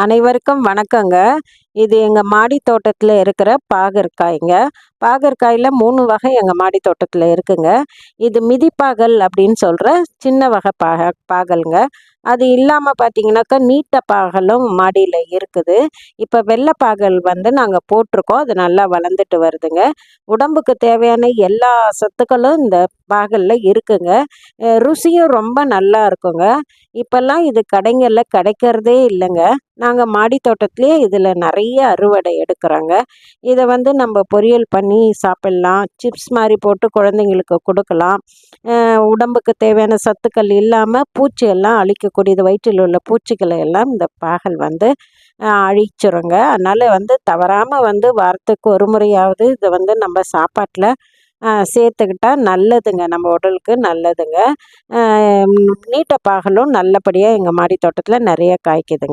அனைவருக்கும் வணக்கங்க. இது எங்க மாடி தோட்டத்துல இருக்கிற பாகற்காய்ங்க. பாகற்காயில 3 வகை எங்க மாடி தோட்டத்துல இருக்குங்க. இது மிதிப்பாகல் அப்படின்னு சொல்ற சின்ன வகை பாகல்ங்க. அது இல்லாம பார்த்தீங்கன்னாக்கா, நீட்ட பாகலும் மாடியில இருக்குது. இப்ப வெள்ள பாகல் நாங்க போட்டிருக்கோம். அது நல்லா வளர்ந்துட்டு வருதுங்க. உடம்புக்கு தேவையான எல்லா சத்துக்களும் இந்த பாகல்ல இருக்குங்க. ருசியும் ரொம்ப நல்லா இருக்குங்க. இப்பல்லாம் இது கடைங்கள்ல கிடைக்கிறதே இல்லைங்க. நாங்க மாடி தோட்டத்திலேயே இதில் நிறைய அறுவடை எடுக்கிறோங்க. இதை நம்ம பொரியல் பண்ணி சாப்பிட்லாம், சிப்ஸ் மாதிரி போட்டு குழந்தைங்களுக்கு கொடுக்கலாம். உடம்புக்கு தேவையான சத்துக்கள் இல்லாமல் பூச்சியெல்லாம் அழிக்கக்கூடியது, வயிற்றில் உள்ள பூச்சிகளை எல்லாம் இந்த பாகல் அழிச்சிருங்க. அதனால் தவறாமல் வாரத்துக்கு ஒரு முறையாவது இதை நம்ம சாப்பாட்டில் சேர்த்துக்கிட்டா நல்லதுங்க, நம்ம உடலுக்கு நல்லதுங்க. நீட்ட பாகலும் நல்லபடியாக எங்கள் மாடி தோட்டத்தில் நிறைய காய்க்குதுங்க.